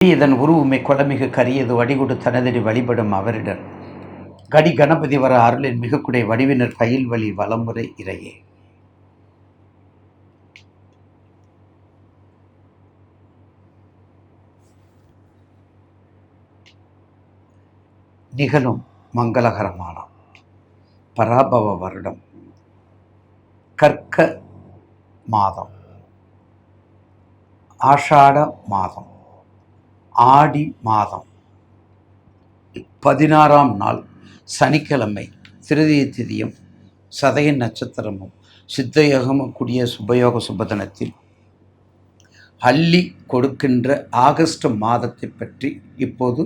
இதன் உருவுமை கொலமிகு கரியது வடிகொடு தனதடி வழிபடும் அவரிடர் கடி கணபதி வர அருளின் மிகக்குடை வடிவினர் பயில் வழி வளமுறை இறையே. நிகழும் மங்களகரமான பராபவ வருடம் கற்க மாதம் ஆஷாட மாதம் ஆடி மாதம் 16ஆம் நாள் சனிக்கிழமை திருதிய திதியும் சதய நட்சத்திரமும் சித்தயோகமும் கூடிய சுபயோக சுபதனத்தில் அள்ளி கொடுக்கின்ற ஆகஸ்ட் மாதத்தை பற்றி இப்போது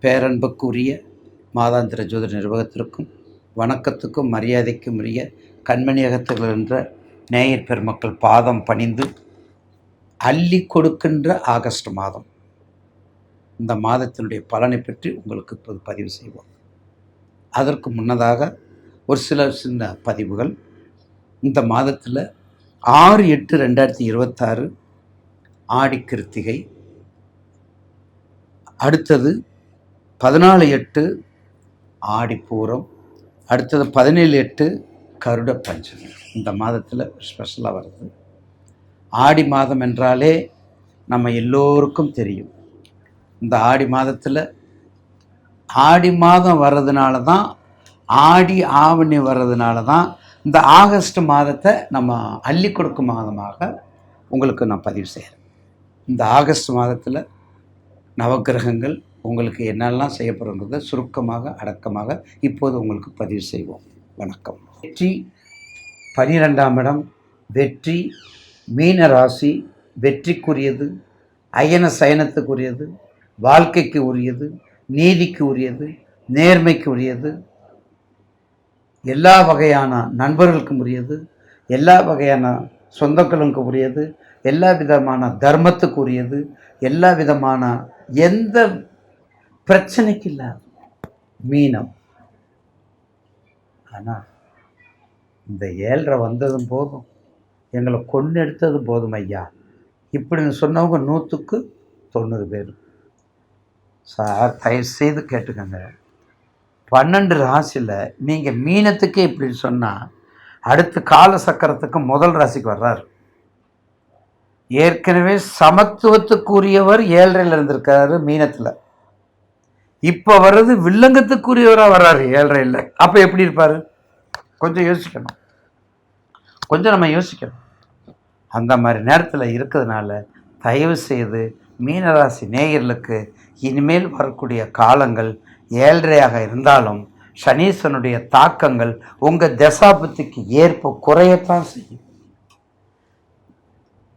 பேரன்புக்குரிய மாதாந்திர ஜோதிட நிர்வாகத்திற்கும் வணக்கத்துக்கும் மரியாதைக்கும் உரிய கண்மணியகத்தில் என்ற நேயர் பெருமக்கள் பாதம் பணிந்து அள்ளி கொடுக்கின்ற ஆகஸ்ட் மாதம் இந்த மாதத்தினுடைய பலனை பற்றி உங்களுக்கு இப்போது பதிவு செய்வோம். அதற்கு முன்னதாக ஒரு சின்ன பதிவுகள். இந்த மாதத்தில் 6/8/2026 ஆடி கிருத்திகை, அடுத்தது 14/8 ஆடி பூரம், அடுத்தது 17/8 கருட பஞ்சமி. இந்த மாதத்தில் ஸ்பெஷலாக வருது. ஆடி மாதம் என்றாலே நம்ம எல்லோருக்கும் தெரியும். இந்த ஆடி மாதத்தில் ஆடி மாதம் வர்றதுனால தான், ஆடி ஆவணி வர்றதுனால தான் இந்த ஆகஸ்ட் மாதத்தை நம்ம அள்ளி கொடுக்கும் மாதமாக உங்களுக்கு நான் பதிவு செய்கிறேன். இந்த ஆகஸ்ட் மாதத்தில் நவக்கிரகங்கள் உங்களுக்கு என்னெல்லாம் செய்யப்படுறத சுருக்கமாக அடக்கமாக இப்போது உங்களுக்கு பதிவு செய்வோம். வணக்கம். வெற்றி 12ஆம் இடம் வெற்றி மீன ராசி, வெற்றிக்குரியது, அயன சயனத்துக்குரியது, வாழ்க்கைக்கு உரியது, நீதிக்கு உரியது, நேர்மைக்கு உரியது, எல்லா வகையான நண்பர்களுக்கும் உரியது, எல்லா வகையான சொந்தங்களுக்கு உரியது, எல்லா விதமான தர்மத்துக்கு உரியது, எல்லா விதமான எந்த பிரச்சனைக்கு இல்லாத மீனம். ஆனால் இந்த 7.5 வந்ததும் போதும், எங்களை கொண்டு எடுத்ததும் போதும் ஐயா இப்படின்னு சொன்னவங்க 100க்கு 90 பேர். சார் தயவு செய்து கேட்டுக்கங்க. 12 ராசியில் நீங்கள் மீனத்துக்கே இப்படி சொன்னால் அடுத்து கால சக்கரத்துக்கு முதல் ராசிக்கு வர்றார். ஏற்கனவே சமத்துவத்துக்குரியவர் 7.5 இருந்திருக்காரு மீனத்தில். இப்போ வர்றது வில்லங்கத்துக்குரியவராக வர்றாரு 7.5. அப்போ எப்படி இருப்பார்? கொஞ்சம் யோசிக்கணும், கொஞ்சம் நம்ம யோசிக்கணும். அந்த மாதிரி நேரத்தில் இருக்கிறதுனால தயவு செய்து மீனராசி நேயர்களுக்கு இனிமேல் வரக்கூடிய காலங்கள் 7.5 இருந்தாலும் சனீஸ்வரனுடைய தாக்கங்கள் உங்கள் தசாபத்திக்கு ஏற்ப குறையத்தான் செய்யும்.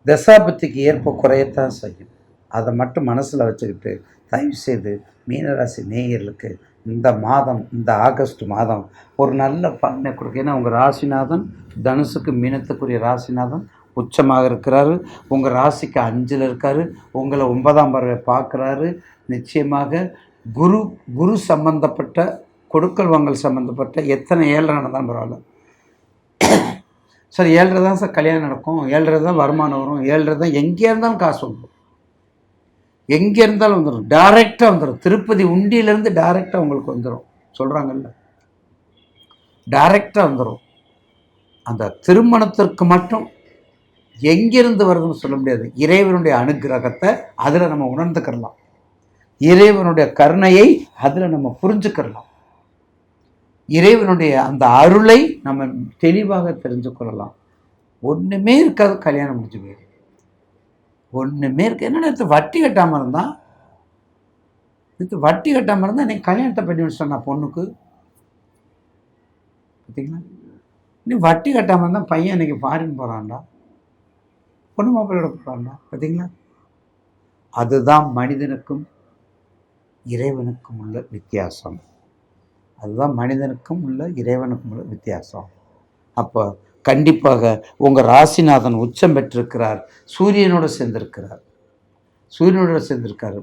தசாபத்திக்கு ஏற்ப குறையத்தான் செய்யும். அதை மட்டும் மனசில் வச்சுக்கிட்டு தயவு செய்து மீனராசி நேயர்களுக்கு இந்த மாதம், இந்த ஆகஸ்ட் மாதம் ஒரு நல்ல பலனை கொடுக்க. ஏன்னா உங்கள் ராசிநாதன் தனுசுக்கு மீனத்துக்குரிய ராசிநாதன் உச்சமாக இருக்கிறாரு. உங்கள் ராசிக்கு 5ல் இருக்கார். உங்களை 9ஆம் பார்வை பார்க்குறாரு. நிச்சயமாக குரு சம்பந்தப்பட்ட கொடுக்கல் வாங்கல் சம்மந்தப்பட்ட எத்தனை 7.5 நடந்தாலும் பரவாயில்ல. சார் 7.5 தான் சார் கல்யாணம் நடக்கும், 7.5 தான் வருமானம் வரும், 7.5 தான் எங்கே இருந்தாலும் காசு வந்துடும், எங்கே இருந்தாலும் வந்துடும், டைரெக்டாக வந்துடும். திருப்பதி உண்டியிலேருந்து டைரெக்டாக உங்களுக்கு வந்துடும் சொல்கிறாங்கல்ல, டைரெக்டாக வந்துடும். அந்த திருமணத்திற்கு மட்டும் எங்கிருந்து வருதுன்னு சொல்ல முடியாது. இறைவனுடைய அனுகிரகத்தை அதில் நம்ம உணர்ந்துக்கிறலாம், இறைவனுடைய கருணையை அதில் நம்ம புரிஞ்சுக்கிறலாம், இறைவனுடைய அந்த அருளை நம்ம தெளிவாக தெரிஞ்சு கொள்ளலாம். ஒன்றுமே இருக்காது, கல்யாணம் முடிஞ்சு போயிடும். ஒன்றுமே இருக்கு. என்னென்ன வட்டி கட்டாமல் இருந்தால், வட்டி கட்டாமல் இருந்தால் நீ கல்யாணத்தை பண்ணி சொன்ன பொண்ணுக்கு பார்த்தீங்களா? நீ வட்டி கட்டாமல் இருந்தால் பையன் இன்னைக்கு ஃபாரின் போகிறான்டா, பொண்ணு மாப்பிள்ளையோட போகிறான்டா. பார்த்தீங்களா? அதுதான் மனிதனுக்கும் இறைவனுக்கும் உள்ள வித்தியாசம். அதுதான் மனிதனுக்கும் உள்ள இறைவனுக்கும் உள்ள வித்தியாசம். அப்போ கண்டிப்பாக உங்கள் ராசிநாதன் உச்சம் பெற்றிருக்கிறார், சூரியனோடு சேர்ந்திருக்கிறார்,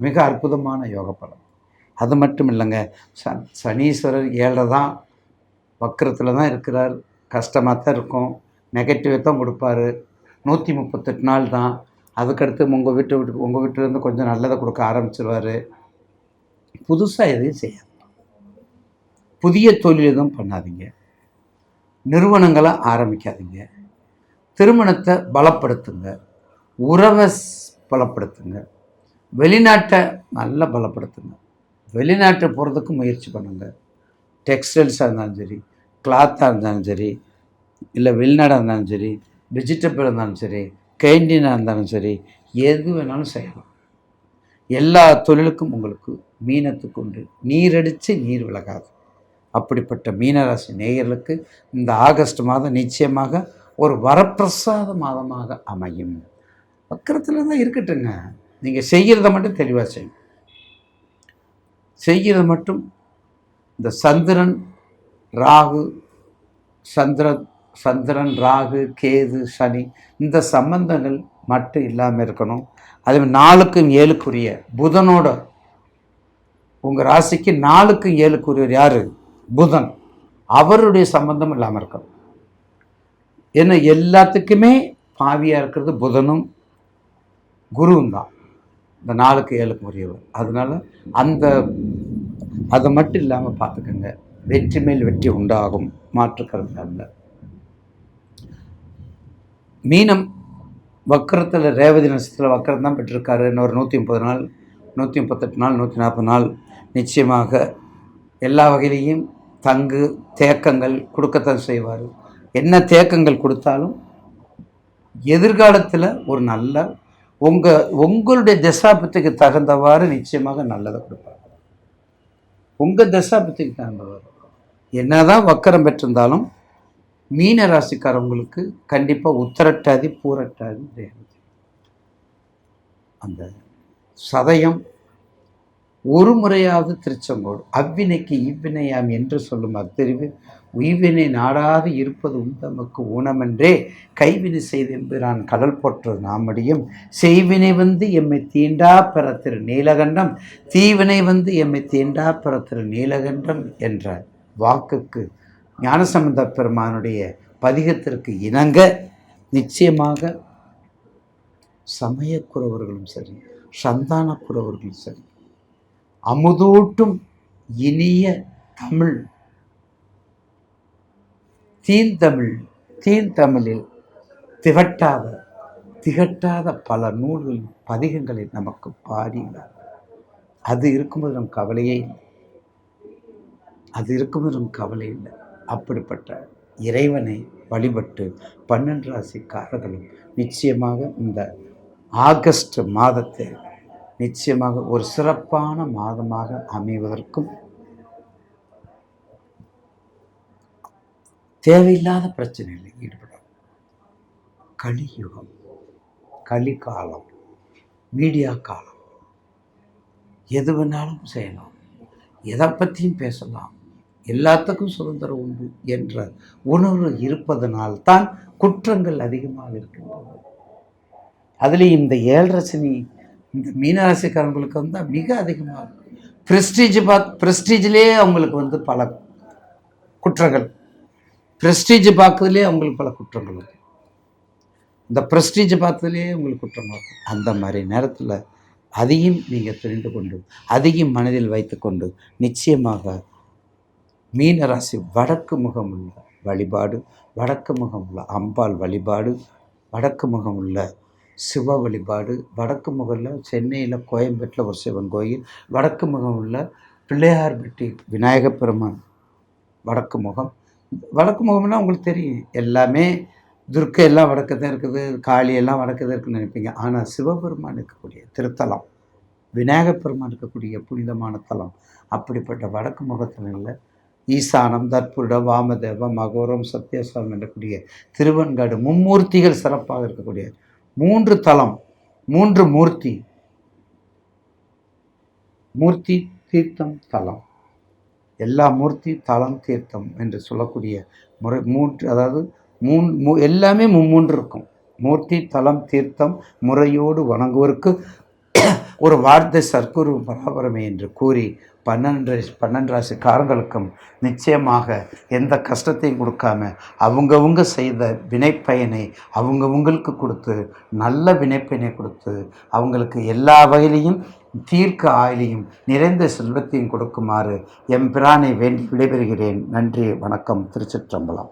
மிக அற்புதமான யோக பலம். அது மட்டும் இல்லைங்க, சனீஸ்வரர் 7 தான், வக்கரத்தில் தான் இருக்கிறார். கஷ்டமாக தான் இருக்கும், நெகட்டிவாக தான் கொடுப்பார். 138 நாள் தான். அதுக்கடுத்து உங்கள் வீட்டிலேருந்து கொஞ்சம் நல்லதை கொடுக்க ஆரம்பிச்சிருவார். புதுசாக எதையும் செய்யாது. புதிய தொழில் எதுவும் பண்ணாதீங்க. நிறுவனங்களை ஆரம்பிக்காதீங்க. திருமணத்தை பலப்படுத்துங்க. உறவை பலப்படுத்துங்க. வெளிநாட்டை நல்லா பலப்படுத்துங்க. வெளிநாட்டை போகிறதுக்கு முயற்சி பண்ணுங்க. டெக்ஸ்டைல்ஸாக இருந்தாலும் சரி, கிளாத்தாக இருந்தாலும் சரி, இல்லை வெளிநாடாக இருந்தாலும் சரி, வெஜிடபிள் இருந்தாலும் சரி, கேண்டீனாக இருந்தாலும் சரி, எது வேணாலும் செய்யலாம். எல்லா தொழிலுக்கும் உங்களுக்கு மீனத்துக்கு உண்டு. நீரடித்து நீர் விலகாது. அப்படிப்பட்ட மீனராசி நேயர்களுக்கு இந்த ஆகஸ்ட் மாதம் நிச்சயமாக ஒரு வரப்பிரசாத மாதமாக அமையும். வக்கரத்தில் தான் இருக்கட்டுங்க. நீங்கள் செய்கிறத மட்டும் தெளிவாக செய்யும். செய்கிறது மட்டும் இந்த சந்திரன் ராகு கேது சனி இந்த சம்பந்தங்கள் மட்டும் இல்லாமல் இருக்கணும். அதே 4க்கும் 7க்குரிய புதனோட உங்கள் ராசிக்கு 4க்கும் 7க்குரியவர் யார்? புதன். அவருடைய சம்பந்தம் இல்லாமல் இருக்கணும். ஏன்னா எல்லாத்துக்குமே பாவியாக இருக்கிறது புதனும் குருவும் தான், இந்த 4க்கு 7க்கு உரியவர். அதனால் அதை மட்டும் இல்லாமல் பார்த்துக்கோங்க. வெற்றி மேல் வெற்றி உண்டாகும், மாற்றுக்கிறது அல்ல. மீனம் வக்கரத்தில் ரேவதி நட்சத்திரத்தில் வக்கரம் தான் பெற்றிருக்காரு. இன்னொரு 130 நாள், 138 நாள், 140 நாள் நிச்சயமாக எல்லா வகையிலையும் தேக்கங்கள் கொடுக்கத்தான் செய்வார். என்ன தேக்கங்கள் கொடுத்தாலும் எதிர்காலத்தில் ஒரு நல்ல உங்களுடைய தசாபத்துக்கு தகுந்தவாறு நிச்சயமாக நல்லதை கொடுப்பார். உங்கள் தசாபத்துக்கு தகுந்தவாறு என்னதான் வக்கரம் பெற்றிருந்தாலும் மீன ராசிக்காரவங்களுக்கு கண்டிப்பாக உத்தரட்டாதி பூரட்டாதி ரேவதி அந்த சதயம் ஒரு முறையாவது திருச்செங்கோடு. அவ்வினைக்கு இவ்வினையாம் என்று சொல்லும் அத்தெரிவு உய்வினை நாடாது இருப்பது உந்தமக்கு ஊனமென்றே கைவினை செய்தென்புரான் கடல் போற்றது நாமடியும் செய்வினை வந்து எம்மை தீண்டா பெற திரு நீலகண்டம் தீவினை வந்து எம்மை தீண்டா பெற திரு நீலகண்டம் என்ற வாக்குக்கு ஞானசம்பந்த பெருமானுடைய பதிகத்திற்கு இணங்க நிச்சயமாக சமயக்குறவர்களும் சரி, சந்தானக்குறவர்களும் சரி, அமுதூட்டும் இனிய தமிழ் தீந்தமிழில் திகட்டாத பல நூல்களின் பதிகங்களை நமக்கு பாடினார். அது இருக்கும்போது நம் கவலையே இல்லை. அப்படிப்பட்ட இறைவனை வழிபட்டு 12 ராசிக்காரர்களும் நிச்சயமாக இந்த ஆகஸ்ட் மாதத்தை நிச்சயமாக ஒரு சிறப்பான மாதமாக அமைவதற்கும் தேவையில்லாத பிரச்சனைகளில் ஈடுபடும். கலியுகம், கலிகாலம், மீடியா காலம், எது வேணாலும் செய்யலாம், எதை பற்றியும் பேசலாம், எல்லாத்துக்கும் சுதந்திரம் உண்டு என்ற உணர்வு இருப்பதனால்தான் குற்றங்கள் அதிகமாக இருக்கின்றது. அதுலேயும் இந்த 7 சனி இந்த மீனராசிக்காரங்களுக்கு வந்தால் மிக அதிகமாக ப்ரெஸ்டீஜ்லேயே அவங்களுக்கு பல குற்றங்கள், ப்ரெஸ்டீஜ் பார்க்கறதுலேயே அவங்களுக்கு பல குற்றங்கள் வரும். இந்த ப்ரெஸ்டீஜ் பார்த்ததுலேயே உங்களுக்கு குற்றங்கள் வரும். அந்த மாதிரி நேரத்தில் அதையும் நீங்கள் தெரிந்து கொண்டு அதையும் மனதில் வைத்து கொண்டு நிச்சயமாக மீனராசி வடக்கு முகம் உள்ள வழிபாடு, வடக்கு முகம் உள்ள அம்பாள் வழிபாடு, வடக்கு முகம் உள்ள சிவ வழிபாடு, வடக்கு முகமில் சென்னையில் கோயம்பேட்டில் ஒரு சிவன் கோயில், வடக்கு முகம் உள்ள பிள்ளையார்பட்டி விநாயகப் பெருமான் வடக்கு முகம்னா உங்களுக்கு தெரியும். எல்லாமே துர்க்கை எல்லாம் வடக்கு தான் இருக்குது, காளி எல்லாம் வடக்கு தான் இருக்குன்னு நினைப்பீங்க. ஆனால் சிவபெருமான் இருக்கக்கூடிய திருத்தலம், விநாயகப் பெருமான் இருக்கக்கூடிய புனிதமான தலம், அப்படிப்பட்ட வடக்கு முகத்தில் ஈசானம், தற்புருடம், வாமதேவம், மகோரம், சத்யசாமி என்றக்கூடிய திருவெண்காடு மும்மூர்த்திகள் சிறப்பாக இருக்கக்கூடிய 3 தலம், 3 மூர்த்தி தீர்த்தம் தலம், எல்லா மூர்த்தி தலம் தீர்த்தம் என்று சொல்லக்கூடிய முறை 3, அதாவது எல்லாமே 3 இருக்கும். மூர்த்தி தலம் தீர்த்தம் முறையோடு வணங்குவோருக்கு ஒரு வார்த்தை சர்க்குரு பராபரமே என்று கூறி 12 ராசிக்காரங்களுக்கும் நிச்சயமாக எந்த கஷ்டத்தையும் கொடுக்காம அவங்கவுங்க செய்த வினைப்பயனை அவங்கவுங்களுக்கு கொடுத்து நல்ல வினைப்பயனை கொடுத்து அவங்களுக்கு எல்லா வகையிலையும் தீர்க்க ஆயிலையும் நிறைந்த செல்வத்தையும் கொடுக்குமாறு எம்பிரானை வேண்டி விடைபெறுகிறேன். நன்றி, வணக்கம். திருச்சிற்றம்பலம்.